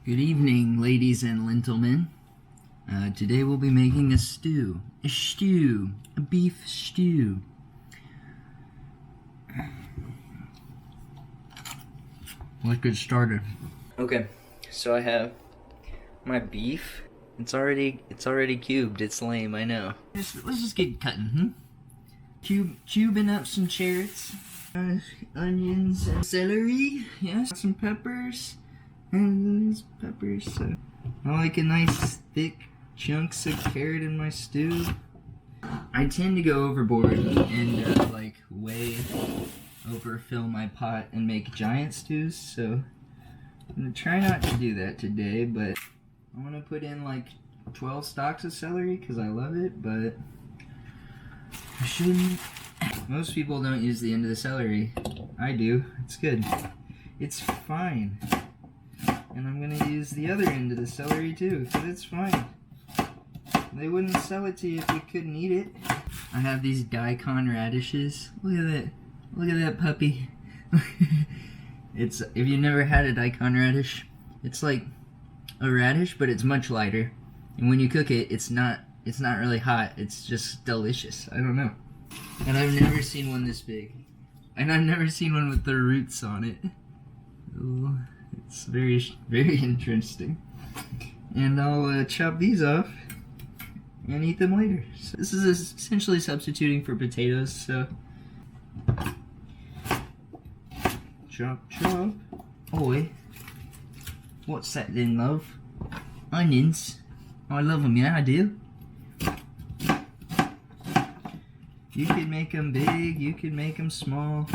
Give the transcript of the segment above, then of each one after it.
Good evening, ladies and gentlemen. Today we'll be making a stew. A beef stew. Let's get started. Okay, so I have my beef. It's already cubed. It's lame, I know. Let's just get cutting. Cubing up some carrots, onions, and celery. Yes, some peppers. And these peppers. So I like a nice thick chunks of carrot in my stew. I tend to go overboard and like way overfill my pot and make giant stews. So I'm gonna try not to do that today, but I want to put in like 12 stalks of celery because I love it, but I shouldn't. Most people don't use the end of the celery. I do. It's good. It's fine. And I'm gonna use the other end of the celery too, because it's fine. They wouldn't sell it to you if you couldn't eat it. I have these daikon radishes. Look at that. Look at that puppy. If you've never had a daikon radish, it's like a radish, but it's much lighter. And when you cook it, it's not really hot. It's just delicious. I don't know. And I've never seen one this big. And I've never seen one with the roots on it. Ooh. It's very, very interesting. And I'll chop these off and eat them later. So this is essentially substituting for potatoes, so chop, chop. Oi. What's that then, love? Onions. Oh, I love them, yeah, I do. You could make them big, you could make them small.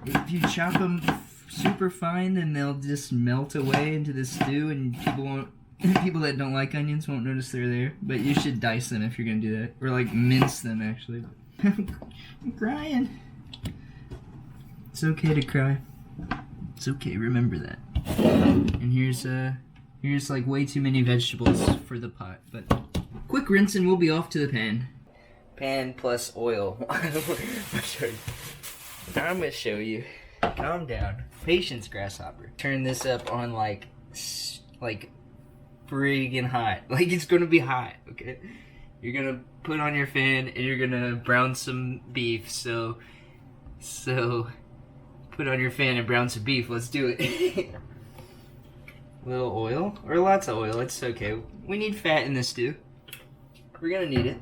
If you chop them super fine, then they'll just melt away into the stew, and people that don't like onions won't notice they're there. But you should dice them if you're gonna do that, or like mince them actually. I'm crying. It's okay to cry. It's okay. Remember that. And here's like way too many vegetables for the pot. But quick rinse and we'll be off to the pan. Pan plus oil. I'm gonna show you. Calm down. Patience, grasshopper. Turn this up on like friggin' hot. Like it's gonna be hot, okay? You're gonna put on your fan and you're gonna brown some beef. So put on your fan and brown some beef. Let's do it. Little oil or lots of oil. It's okay. We need fat in this stew. We're gonna need it.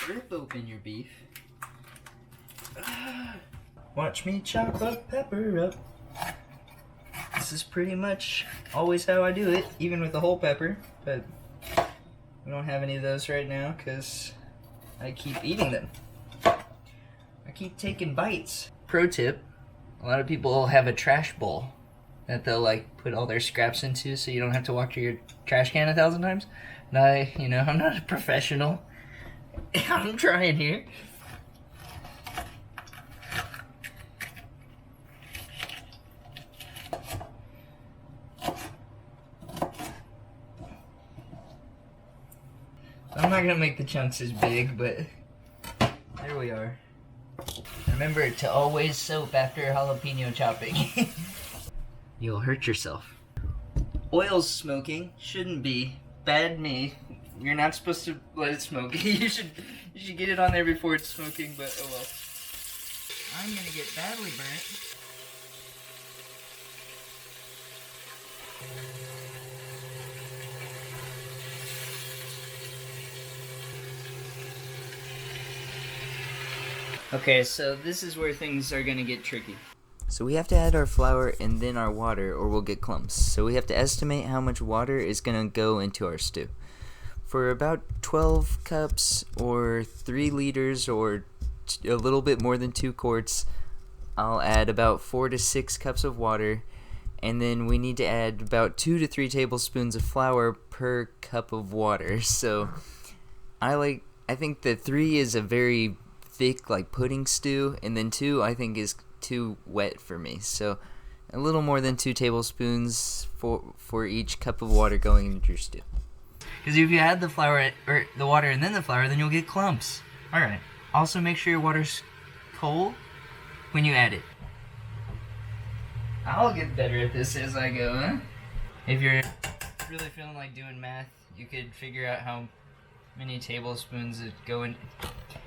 Rip open your beef. Watch me chop up pepper up. This is pretty much always how I do it, even with the whole pepper, but we don't have any of those right now because I keep eating them. I keep taking bites. Pro tip, a lot of people have a trash bowl that they'll like put all their scraps into so you don't have to walk to your trash can 1,000 times. And I'm not a professional. I'm trying here. I'm not gonna make the chunks as big, but there we are. Remember to always soap after jalapeno chopping. You'll hurt yourself. Oil's smoking. Shouldn't be. Bad me. You're not supposed to let it smoke. You should get it on there before it's smoking, but oh well. I'm gonna get badly burnt. Okay, so this is where things are gonna get tricky. So we have to add our flour and then our water or we'll get clumps. So we have to estimate how much water is gonna go into our stew. For about 12 cups or 3 liters or a little bit more than 2 quarts, I'll add about 4 to 6 cups of water, and then we need to add about 2 to 3 tablespoons of flour per cup of water. So I think that 3 is a very thick like pudding stew, and then 2 I think is too wet for me. So a little more than 2 tablespoons for each cup of water going into your stew. Because if you add the flour or the water and then the flour, then you'll get clumps. All right. Also, make sure your water's cold when you add it. I'll get better at this as I go, huh? If you're really feeling like doing math, you could figure out how many tablespoons it go in.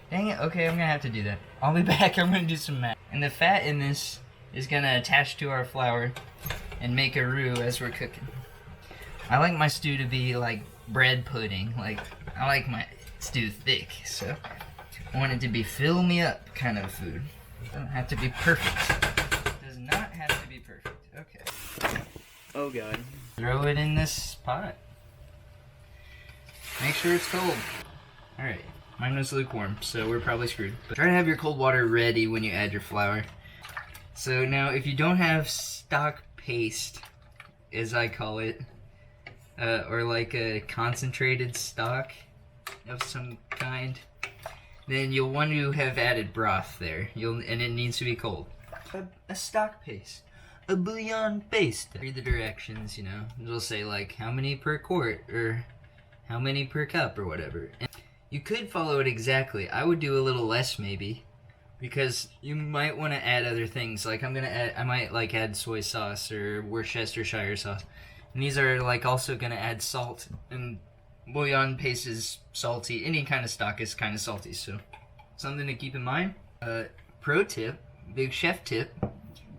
Dang it, okay, I'm gonna have to do that. I'll be back, I'm gonna do some math. And the fat in this is gonna attach to our flour and make a roux as we're cooking. I like my stew to be like bread pudding. Like, I like my stew thick, so I want it to be fill me up kind of food. It doesn't have to be perfect. It does not have to be perfect. Okay. Oh god. Throw it in this pot. Make sure it's cold. Alright. Mine was lukewarm, so we're probably screwed. But try to have your cold water ready when you add your flour. So now, if you don't have stock paste, as I call it, or like a concentrated stock of some kind, then you'll want to have added broth there. And it needs to be cold. A stock paste. A bouillon paste. Read the directions, you know. It'll say like how many per quart or how many per cup or whatever. And you could follow it exactly. I would do a little less maybe, because you might want to add other things. Like I might like add soy sauce or Worcestershire sauce. And these are like also gonna add salt, and bouillon paste is salty. Any kind of stock is kind of salty, so something to keep in mind. Pro tip, big chef tip,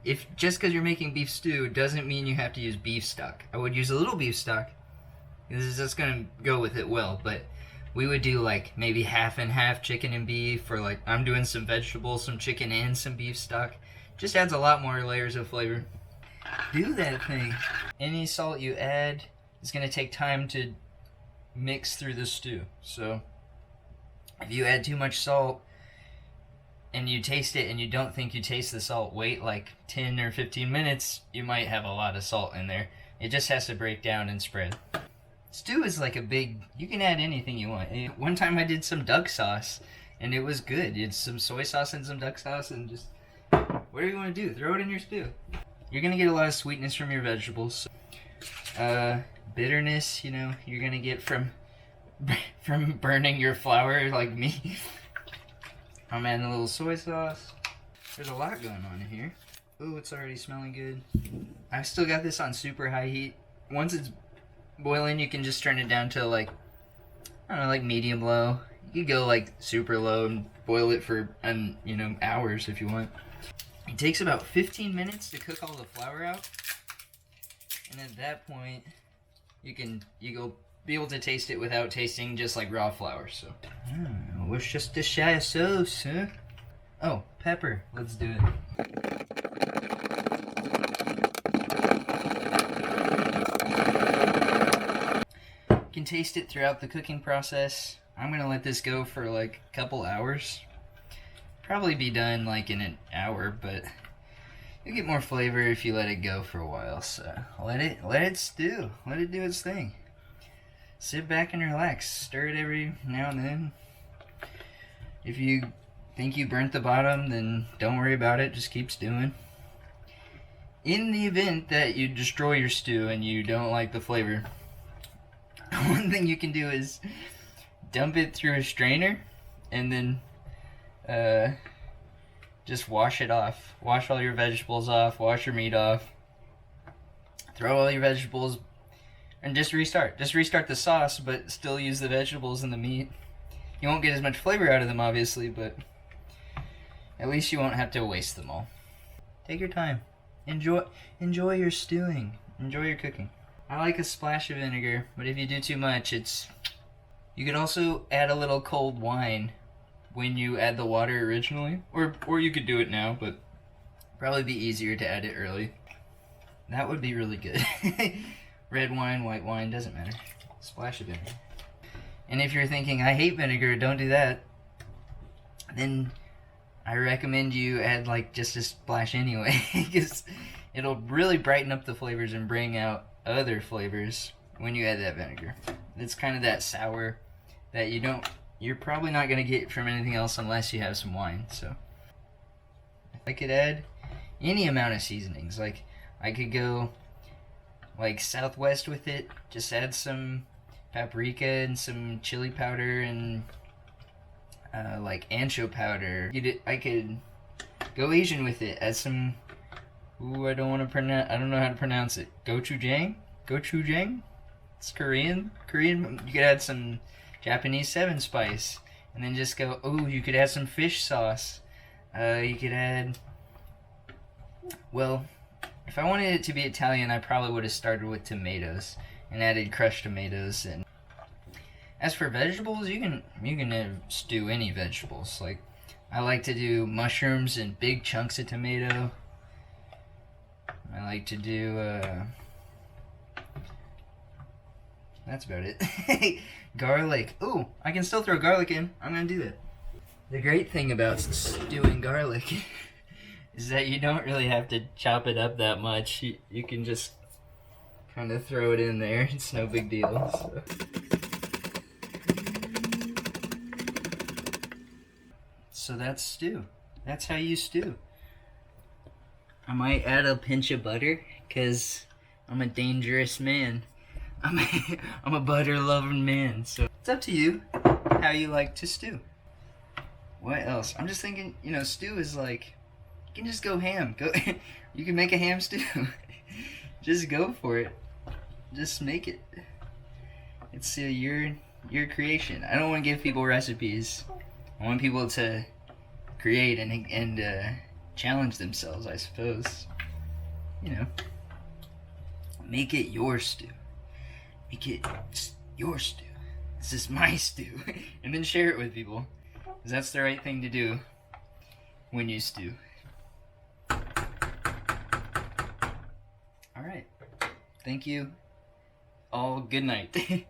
if just because you're making beef stew doesn't mean you have to use beef stock. I would use a little beef stock. This is just gonna go with it well, but we would do like maybe half and half chicken and beef, or like I'm doing some vegetables, some chicken and some beef stock. Just adds a lot more layers of flavor. Do that thing. Any salt you add is gonna take time to mix through the stew. So if you add too much salt and you taste it and you don't think you taste the salt, wait like 10 or 15 minutes, you might have a lot of salt in there. It just has to break down and spread. Stew is like a big, you can add anything you want. One time I did some duck sauce and it was good. It's some soy sauce and some duck sauce, and just whatever you want to do, throw it in your stew. You're gonna get a lot of sweetness from your vegetables. Bitterness, you know, you're gonna get from burning your flour like me. I'm adding a little soy sauce. There's a lot going on in here. Ooh, it's already smelling good. I've still got this on super high heat. Once it's boiling, you can just turn it down to like, I don't know, like medium low. You could go like super low and boil it for, you know, hours if you want. It takes about 15 minutes to cook all the flour out. And at that point, you'll be able to taste it without tasting just like raw flour. So, what's just a shy sauce, huh? Oh, pepper. Let's do it. You can taste it throughout the cooking process. I'm gonna let this go for like a couple hours. Probably be done like in an hour, but you get more flavor if you let it go for a while. So let it stew. Let it do its thing. Sit back and relax. Stir it every now and then. If you think you burnt the bottom, then don't worry about it. Just keep stewing. In the event that you destroy your stew and you don't like the flavor, one thing you can do is dump it through a strainer and then just wash it off. Wash all your vegetables off. Wash your meat off. Throw all your vegetables and just restart. Just restart the sauce, but still use the vegetables and the meat. You won't get as much flavor out of them, obviously, but at least you won't have to waste them all. Take your time. Enjoy your stewing. Enjoy your cooking. I like a splash of vinegar, but if you do too much, you could also add a little cold wine when you add the water originally, or you could do it now, but probably be easier to add it early. That would be really good. Red wine, white wine, doesn't matter. Splash of vinegar. And if you're thinking, I hate vinegar, don't do that, then I recommend you add like just a splash anyway, because it'll really brighten up the flavors and bring out other flavors when you add that vinegar. It's kind of that sour that you're probably not going to get from anything else unless you have some wine. So I could add any amount of seasonings. Like I could go like Southwest with it, just add some paprika and some chili powder and like ancho powder. I could go Asian with it, add some, I don't know how to pronounce it, gochujang, gochujang. It's Korean. Korean. You could add some Japanese 7 spice, and then just go. Oh, you could add some fish sauce. You could add. Well, if I wanted it to be Italian, I probably would have started with tomatoes and added crushed tomatoes. And as for vegetables, you can stew any vegetables. Like, I like to do mushrooms and big chunks of tomato. I like to do, that's about it. Garlic. Ooh, I can still throw garlic in. I'm gonna do that. The great thing about stewing garlic is that you don't really have to chop it up that much. You can just kind of throw it in there. It's no big deal. So that's stew. That's how you stew. I might add a pinch of butter, because I'm a dangerous man. I'm a butter loving man, so it's up to you how you like to stew. What else? I'm just thinking, stew is like, you can just go ham. You can make a ham stew. Just go for it. Just make it. It's your creation. I don't want to give people recipes. I want people to create and challenge themselves, I suppose. Make it your stew. Make it your stew. This is my stew. And then share it with people. Because that's the right thing to do when you stew. Alright. Thank you. All good night.